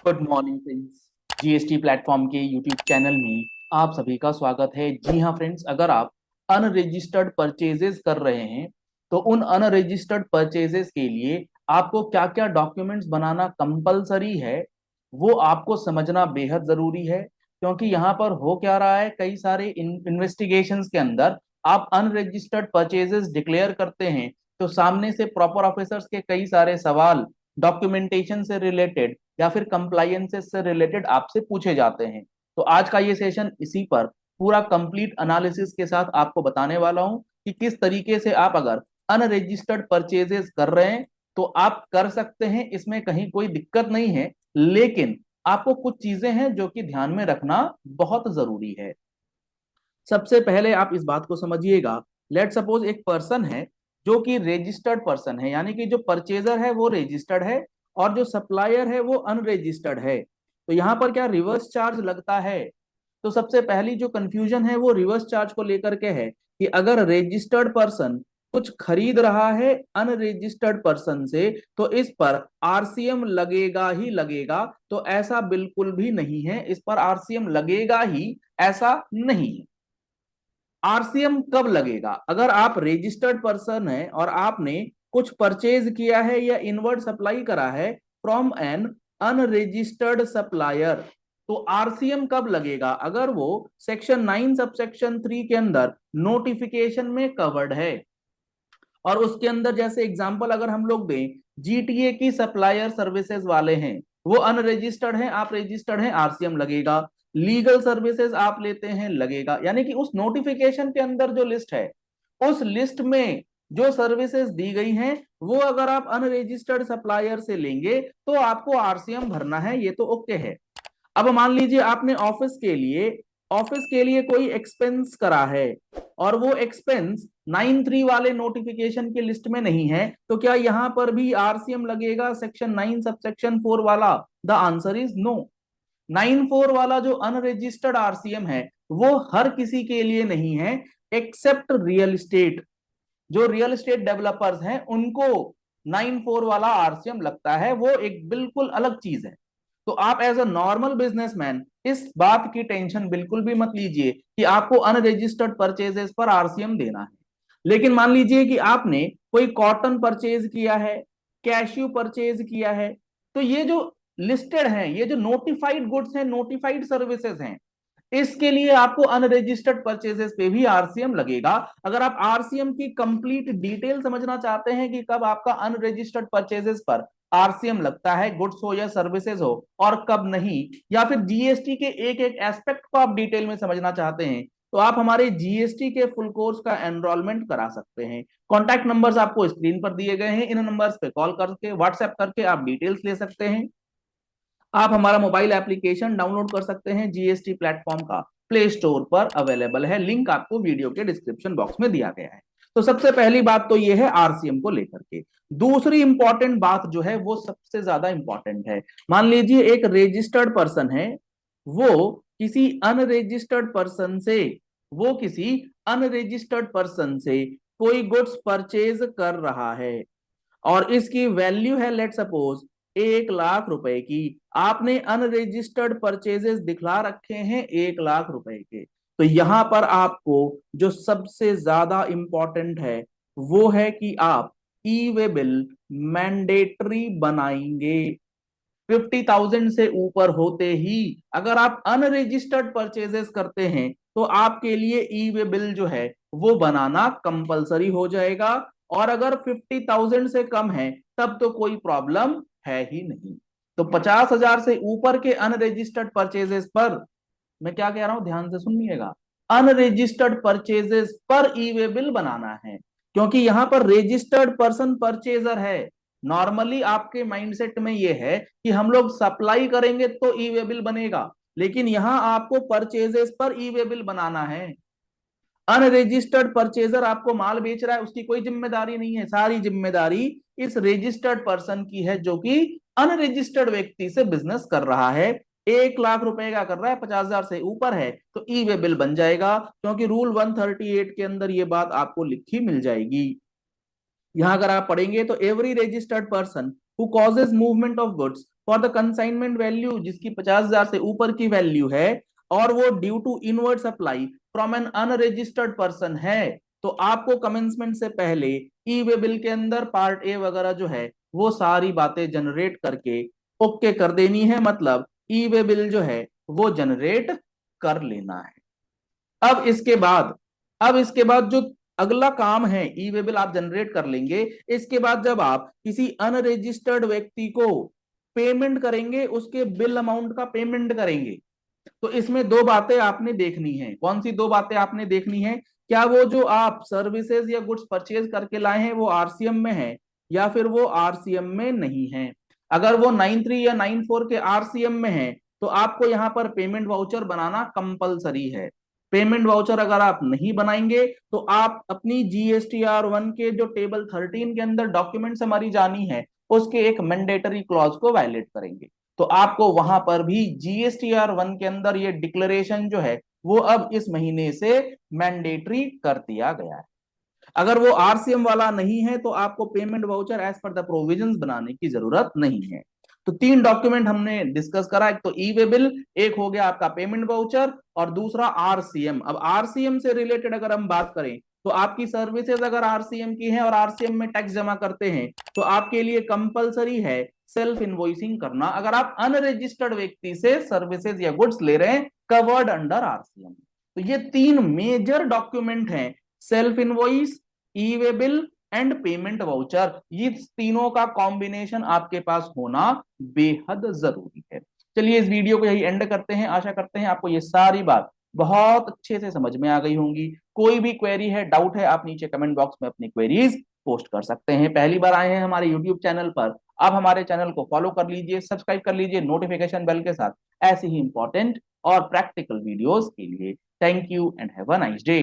Good morning friends. GST platform के YouTube channel में आप सभी का स्वागत है। जी हाँ फ्रेंड्स, अगर आप अनरजिस्टर्ड परचेजेस कर रहे हैं तो उन अनरजिस्टर्ड परचेजेस के लिए आपको क्या क्या डॉक्यूमेंट्स बनाना कंपलसरी है वो आपको समझना बेहद जरूरी है। क्योंकि यहाँ पर हो क्या रहा है, कई सारे इन्वेस्टिगेशंस के अंदर आप अनरजिस्टर्ड परचेजेस डिक्लेयर करते हैं तो सामने से प्रॉपर ऑफिसर्स के कई सारे सवाल डॉक्यूमेंटेशन से रिलेटेड या फिर कंप्लायंसेस से रिलेटेड आपसे पूछे जाते हैं। तो आज का ये सेशन इसी पर पूरा कंप्लीट एनालिसिस के साथ आपको बताने वाला हूं कि किस तरीके से आप अगर अनरजिस्टर्ड परचेजेस कर रहे हैं तो आप कर सकते हैं, इसमें कहीं कोई दिक्कत नहीं है। लेकिन आपको कुछ चीजें हैं जो कि ध्यान में रखना बहुत जरूरी है। सबसे पहले आप इस बात को समझिएगा, लेट सपोज एक पर्सन है जो कि रजिस्टर्ड पर्सन है, यानी कि जो परचेजर है वो रजिस्टर्ड है और जो सप्लायर है वो अनरजिस्टर्ड है। तो यहां पर क्या रिवर्स चार्ज लगता है? तो सबसे पहली जो कंफ्यूजन है वो रिवर्स चार्ज को लेकर के है कि अगर रजिस्टर्ड पर्सन कुछ खरीद रहा है अनरजिस्टर्ड पर्सन से तो इस पर आरसीएम लगेगा ही लगेगा। तो ऐसा बिल्कुल भी नहीं है, इस पर आरसीएम लगेगा ही ऐसा नहीं है। आरसीएम कब लगेगा? अगर आप रजिस्टर्ड पर्सन है और आपने कुछ परचेज किया है या इनवर्ड सप्लाई करा है फ्रॉम एन अनरजिस्टर्ड सप्लायर, तो आरसीएम कब लगेगा? अगर वो सेक्शन 9 सबसेक्शन 3 के अंदर नोटिफिकेशन में कवर्ड है और उसके अंदर जैसे एग्जांपल अगर हम लोग दें, जीटीए की सप्लायर सर्विसेज वाले हैं, वो अनरजिस्टर्ड हैं, आप रजिस्टर्ड हैं, आरसीएम लगेगा। लीगल सर्विसेज आप लेते हैं, लगेगा। यानी कि उस नोटिफिकेशन के अंदर जो लिस्ट है उस लिस्ट में जो सर्विसेज दी गई हैं वो अगर आप अनरजिस्टर्ड सप्लायर से लेंगे तो आपको आरसीएम भरना है, ये तो ओके है। अब मान लीजिए आपने ऑफिस के लिए कोई एक्सपेंस करा है और वो एक्सपेंस 9(3) वाले नोटिफिकेशन के लिस्ट में नहीं है, तो क्या यहां पर भी आरसीएम लगेगा सेक्शन 9 सबसेक्शन 4 वाला? The answer is no. 9(4) वाला जो अनरजिस्टर्ड आरसीएम है वो हर किसी के लिए नहीं है एक्सेप्ट रियल एस्टेट। जो रियल एस्टेट डेवलपर्स हैं उनको 9(4) वाला आरसीएम लगता है, वो एक बिल्कुल अलग चीज है। तो आप एज अ नॉर्मल बिजनेसमैन इस बात की टेंशन बिल्कुल भी मत लीजिए कि आपको अनरजिस्टर्ड परचेजेस पर आरसीएम देना है। लेकिन मान लीजिए कि आपने कोई कॉटन परचेज किया है, कैश्यू परचेज किया है, तो ये जो लिस्टेड हैं, ये जो नोटिफाइड गुड्स हैं, नोटिफाइड सर्विसेज हैं, इसके लिए आपको अनरजिस्टर्ड परचेजेस पे भी आरसीएम लगेगा। अगर आप आरसीएम की कंप्लीट डिटेल समझना चाहते हैं कि कब आपका अनरजिस्टर्ड परचेजेस पर आरसीएम लगता है, गुड्स हो या सर्विसेज हो, और कब नहीं, या फिर जीएसटी के एक एक एस्पेक्ट को आप डिटेल में समझना चाहते हैं, तो आप हमारे जीएसटी के फुल कोर्स का एनरोलमेंट करा सकते हैं। कॉन्टैक्ट नंबर्स आपको स्क्रीन पर दिए गए हैं, इन नंबर्स पे कॉल करके व्हाट्सएप करके आप डिटेल्स ले सकते हैं। आप हमारा मोबाइल एप्लीकेशन डाउनलोड कर सकते हैं, जीएसटी प्लेटफॉर्म का प्ले स्टोर पर अवेलेबल है, लिंक आपको वीडियो के डिस्क्रिप्शन बॉक्स में दिया गया है। तो सबसे पहली बात तो यह है आरसीएम को लेकर के। दूसरी इंपॉर्टेंट बात जो है वो सबसे ज्यादा इंपॉर्टेंट है। मान लीजिए एक रजिस्टर्ड पर्सन है, वो किसी अनरजिस्टर्ड पर्सन से वो किसी अनरजिस्टर्ड पर्सन से कोई गुड्स परचेज कर रहा है और इसकी वैल्यू है लेट सपोज 1 लाख रुपए की। आपने अनरजिस्टर्ड परचेजेस दिखला रखे हैं 1 लाख रुपए के। तो यहां पर आपको जो सबसे ज्यादा इंपॉर्टेंट है वो है कि आप ई वे बिल मैंडेटरी बनाएंगे। 50,000 से ऊपर होते ही अगर आप अनरजिस्टर्ड परचेजेस करते हैं तो आपके लिए ई वे बिल जो है वो बनाना कंपलसरी हो जाएगा। और अगर 50,000 से कम है तब तो कोई प्रॉब्लम है ही नहीं। तो 50,000 से ऊपर के अनरजिस्टर्ड परचेजेस पर, मैं क्या कह रहा हूं ध्यान से सुनिएगा, अनरजिस्टर्ड परचेजेस पर ई वे बिल बनाना है। क्योंकि यहां पर रजिस्टर्ड पर्सन परचेजर है। नॉर्मली आपके माइंडसेट में यह है कि हम लोग सप्लाई करेंगे तो ई वे बिल बनेगा, लेकिन यहां आपको परचेजेस पर ई वे बिल बनाना है। अनरजिस्टर्ड परचेजर आपको माल बेच रहा है, उसकी कोई जिम्मेदारी नहीं है, सारी जिम्मेदारी इस रजिस्टर्ड पर्सन की है जो कि अनरजिस्टर्ड व्यक्ति से बिजनेस कर रहा है। 1 लाख रुपए का कर रहा है, 50,000 से ऊपर है तो ई वे बिल बन जाएगा, क्योंकि रूल 138 के अंदर ये बात आपको लिखी मिल जाएगी। यहां अगर आप पढ़ेंगे तो every registered person who causes movement of goods for the consignment value जिसकी 50,000 से ऊपर की वैल्यू है और वो due to inward supply from an unregistered person है, तो आपको कमेंसमेंट से पहले ई वे बिल के अंदर पार्ट ए वगैरह जो है वो सारी बातें जनरेट करके ओके कर देनी है, मतलब ई वे बिल जो है वो जनरेट कर लेना है। अब इसके बाद जो अगला काम है, ई वे बिल आप जनरेट कर लेंगे, इसके बाद जब आप किसी अनरजिस्टर्ड व्यक्ति को पेमेंट करेंगे, उसके बिल अमाउंट का पेमेंट करेंगे, तो इसमें दो बातें आपने देखनी है। कौन सी दो बातें आपने देखनी है? क्या वो जो आप सर्विसेज या गुड्स परचेज करके लाए हैं वो आरसीएम में है या फिर वो आरसीएम में नहीं है। अगर वो 93 या 94 के आरसीएम में है तो आपको यहां पर पेमेंट वाउचर बनाना कंपलसरी है। पेमेंट वाउचर अगर आप नहीं बनाएंगे तो आप अपनी GSTR1 के जो टेबल 13 के अंदर डॉक्यूमेंट्स हमारी जानी है उसके एक मैंडेटरी क्लॉज को वायलेट करेंगे। तो आपको वहां पर भी GSTR1 के अंदर ये डिक्लेरेशन जो है वो अब इस महीने से मैंडेटरी कर दिया गया है। अगर वो आरसीएम वाला नहीं है तो आपको payment voucher as per the provisions बनाने की जरूरत नहीं है। तो तीन डॉक्यूमेंट हमने डिस्कस करा, एक तो ई वे बिल, एक हो गया आपका पेमेंट वाउचर और दूसरा आरसीएम। अब आरसीएम से रिलेटेड अगर हम बात करें तो आपकी सर्विसेज अगर आरसीएम की है और आरसीएम में टैक्स जमा करते हैं तो आपके लिए कंपलसरी है सेल्फ इनवॉइसिंग करना, अगर आप अनरजिस्टर्ड व्यक्ति से सर्विसेज या गुड्स ले रहे हैं कवर्ड अंडर आरसीएम। तो ये तीन मेजर डॉक्यूमेंट हैं, self invoice, E way bill and payment voucher. ये तीनों का कॉम्बिनेशन आपके पास होना बेहद जरूरी है। चलिए इस वीडियो को यही एंड करते हैं। आशा करते हैं आपको ये सारी बात बहुत अच्छे से समझ में आ गई होंगी। कोई भी क्वेरी है, डाउट है, आप नीचे कमेंट बॉक्स में अपनी क्वेरीज पोस्ट कर सकते हैं। पहली बार आए हैं हमारे यूट्यूब चैनल पर, आप हमारे चैनल को फॉलो कर लीजिए, सब्सक्राइब कर लीजिए नोटिफिकेशन बेल के साथ ऐसी ही इंपॉर्टेंट और प्रैक्टिकल वीडियोस के लिए। Thank you and have a nice day.